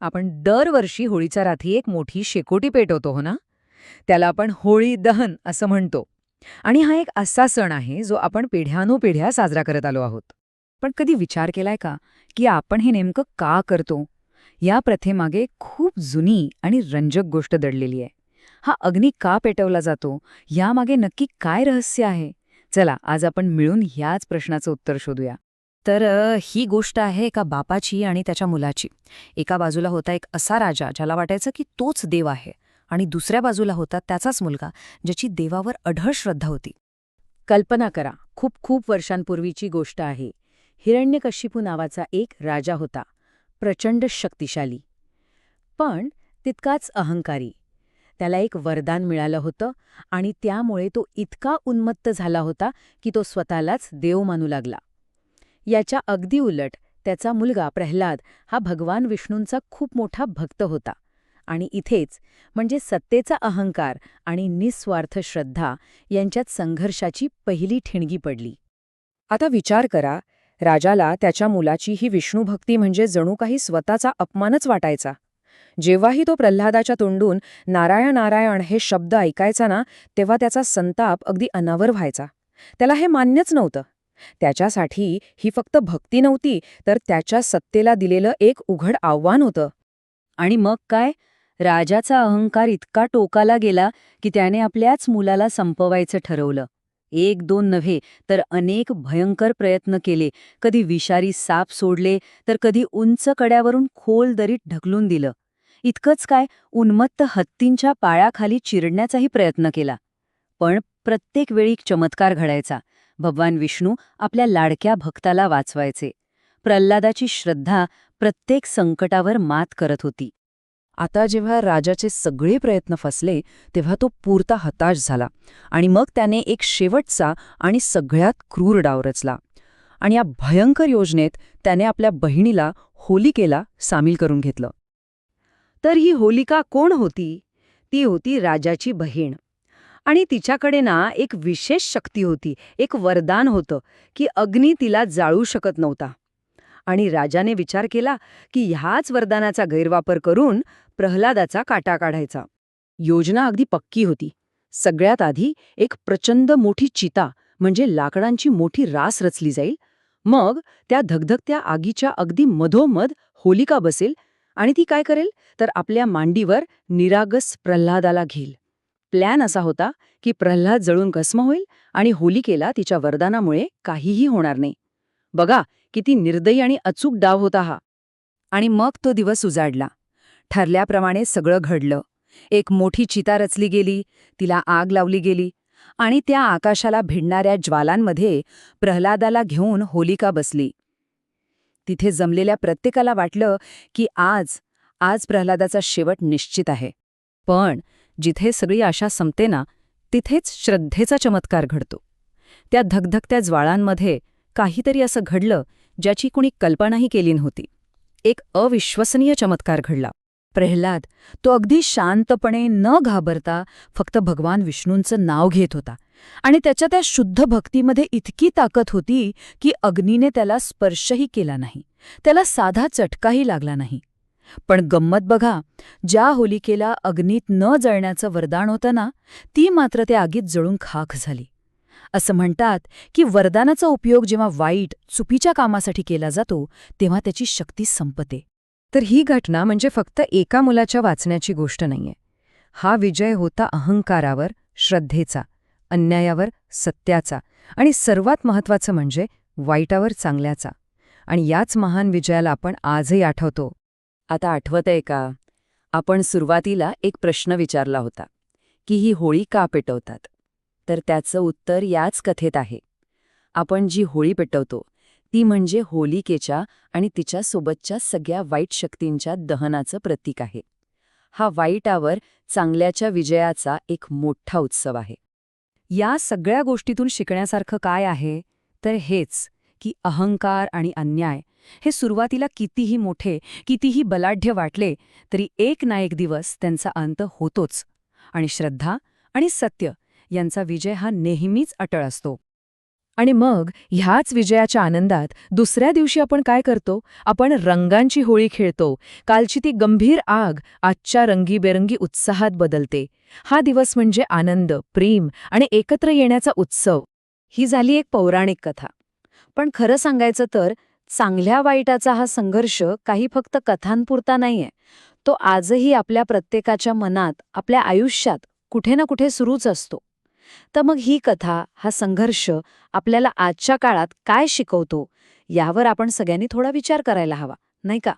आपण दरवर्षी होळीच्या रात्री एक मोठी शेकोटी पेटवतो हो ना. त्याला आपण होळी दहन असं म्हणतो. आणि हा एक असा सण आहे जो आपण पिढ्यानुपिढ्या साजरा करत आलो आहोत. पण कधी विचार केलाय का की आपण हे नेमकं का करतो? या प्रथेमागे खूप जुनी आणि रंजक गोष्ट दडलेली आहे. हा अग्नी का पेटवला जातो यामागे नक्की काय रहस्य आहे? चला आज आपण मिळून ह्याच प्रश्नाचं उत्तर शोधूया. तर ही गोष्ट आहे एका बापाची आणि त्याच्या मुलाची. एका बाजूला होता एक असा राजा ज्याला वाटायचं की तोच देव आहे, आणि दुसऱ्या बाजूला होता त्याचाच मुलगा ज्याची देवावर अढळ श्रद्धा होती. कल्पना करा, खूप खूप वर्षांपूर्वीची गोष्ट आहे. हिरण्यकशिपू नावाचा एक राजा होता, प्रचंड शक्तिशाली, पण तितकाच अहंकारी. त्याला एक वरदान मिळालं होतं आणि त्यामुळे तो इतका उन्मत्त झाला होता की तो स्वतःलाच देव मानू लागला. याच्या अगदी उलट त्याचा मुलगा प्रल्हाद हा भगवान विष्णूंचा खूप मोठा भक्त होता. आणि इथेच म्हणजे सत्तेचा अहंकार आणि निस्वार्थ श्रद्धा यांच्यात संघर्षाची पहिली ठिणगी पडली. आता विचार करा, राजाला त्याच्या मुलाची ही विष्णुभक्ती म्हणजे जणू काही स्वतःचा अपमानच वाटायचा. जेव्हाही तो प्रल्हादाच्या तोंडून नारायण नारायण हे शब्द ऐकायचा ना, तेव्हा त्याचा संताप अगदी अनावर व्हायचा. त्याला हे मान्यच नव्हतं. त्याच्यासाठी ही फक्त भक्ती नव्हती, तर त्याच्या सत्तेला दिलेलं एक उघड आव्हान होतं. आणि मग काय? राजाचा अहंकार इतका टोकाला गेला की त्याने आपल्याच मुलाला संपवायचं ठरवलं. एक दोन नव्हे तर अनेक भयंकर प्रयत्न केले. कधी विषारी साप सोडले, तर कधी उंच कड्यावरून खोल दरीत ढकलून दिलं. इतकंच काय, उन्मत्त हत्तींच्या पायाखाली चिरडण्याचाही प्रयत्न केला. पण प्रत्येक वेळी चमत्कार घडायचा. भगवान विष्णू आपल्या लाडक्या भक्ताला वाचवायचे. प्रल्हादाची श्रद्धा प्रत्येक संकटावर मात करत होती. आता जेव्हा राजाचे सगळे प्रयत्न फसले, तेव्हा तो पुरता हताश झाला आणि मग त्याने एक शेवटचा आणि सगळ्यात क्रूर डाव रचला. आणि या भयंकर योजनेत त्याने आपल्या बहिणीला होलिकेला सामील करून घेतलं. तर ही होलिका कोण होती? ती होती राजाची बहीण. आणि तिच्याकडे ना एक विशेष शक्ती होती, एक वरदान होतं की अग्नी तिला जाळू शकत नव्हता. आणि राजाने विचार केला की ह्याच वरदानाचा गैरवापर करून प्रल्हादाचा काटा काढायचा. योजना अगदी पक्की होती. सगळ्यात आधी एक प्रचंड मोठी चिता म्हणजे लाकडांची मोठी रास रचली जाईल. मग त्या धगधगत्या आगीच्या अगदी मधोमध होलिका बसेल आणि ती काय करेल तर आपल्या मांडीवर निरागस प्रल्हादाला घेईल. प्लॅन असा होता की प्रल्हाद जळून भस्म होईल आणि होलिकेला तिच्या वरदानामुळे काहीही होणार नाही. बघा किती निर्दयी आणि अचूक डाव होता हा. आणि मग तो दिवस उजाडला. ठरल्याप्रमाणे सगळं घडलं. एक मोठी चिता रचली गेली, तिला आग लावली गेली आणि त्या आकाशाला भिडणाऱ्या ज्वालांमध्ये प्रल्हादाला घेऊन होलिका बसली. तिथे जमलेल्या प्रत्येकाला वाटलं की आज प्रल्हादाचा शेवट निश्चित आहे. पण जिथे सगळी आशा संपते ना, तिथेच श्रद्धेचा चमत्कार घडतो. त्या धगधगत्या ज्वाळांमध्ये काहीतरी असं घडलं ज्याची कुणी कल्पनाही केली नव्हती. एक अविश्वसनीय चमत्कार घडला. प्रल्हाद तो अगदी शांतपणे न घाबरता फक्त भगवान विष्णूंचं नाव घेत होता. आणि त्याच्या त्या शुद्ध भक्तीमध्ये इतकी ताकद होती की अग्नीने त्याला स्पर्शही केला नाही, त्याला साधा चटकाही लागला नाही. पण गंमत बघा, ज्या होलिकेला अग्नीत न जळण्याचं वरदान होतं ना, ती मात्र त्या आगीत जळून खाक झाली. असं म्हणतात की वरदानाचा उपयोग जेव्हा वाईट, चुकीच्या कामासाठी केला जातो, तेव्हा त्याची शक्ती संपते. तर ही घटना म्हणजे फक्त एका मुलाच्या वाचण्याची गोष्ट नाहीये. हा विजय होता अहंकारावर, श्रद्धेचा, अन्यायावर सत्याचा आणि सर्वात महत्त्वाचं म्हणजे वाईटावर चांगल्याचा. आणि याच महान विजयाला आपण आजही आठवतो. आता आठवतंय का? आपण सुरुवातीला एक प्रश्न विचारला होता की ही होळी का पेटवतात? तर त्याचं उत्तर याच कथेत आहे. आपण जी होळी पेटवतो ती म्हणजे होलिकेच्या आणि तिच्यासोबतच्या सगळ्या वाईट शक्तींच्या दहनाचं प्रतीक आहे. हा वाईटावर चांगल्याच्या विजयाचा एक मोठा उत्सव आहे. या सगळ्या गोष्टीतून शिकण्यासारखं काय आहे? तर हेच की अहंकार आणि अन्याय हे सुरुवातीला कितीही मोठे, कितीही बलाढ्य वाटले तरी एक ना एक दिवस त्यांचा अंत होतोच. आणि श्रद्धा आणि सत्य यांचा विजय हा नेहमीच अटळ असतो. आणि मग ह्याच विजयाच्या आनंदात दुसऱ्या दिवशी आपण काय करतो? आपण रंगांची होळी खेळतो. कालची ती गंभीर आग आजच्या रंगीबेरंगी उत्साहात बदलते. हा दिवस म्हणजे आनंद, प्रेम आणि एकत्र येण्याचा उत्सव. ही झाली एक पौराणिक कथा. पण खरं सांगायचं तर चांगल्या वाईटाचा हा संघर्ष काही फक्त कथांपुरता नाहीये. तो आजही आपल्या प्रत्येकाच्या मनात, आपल्या आयुष्यात कुठे ना कुठे सुरूच असतो. तर मग ही कथा, हा संघर्ष आपल्याला आजच्या काळात काय शिकवतो, यावर आपण सगळ्यांनी थोडा विचार करायला हवा, नाही का?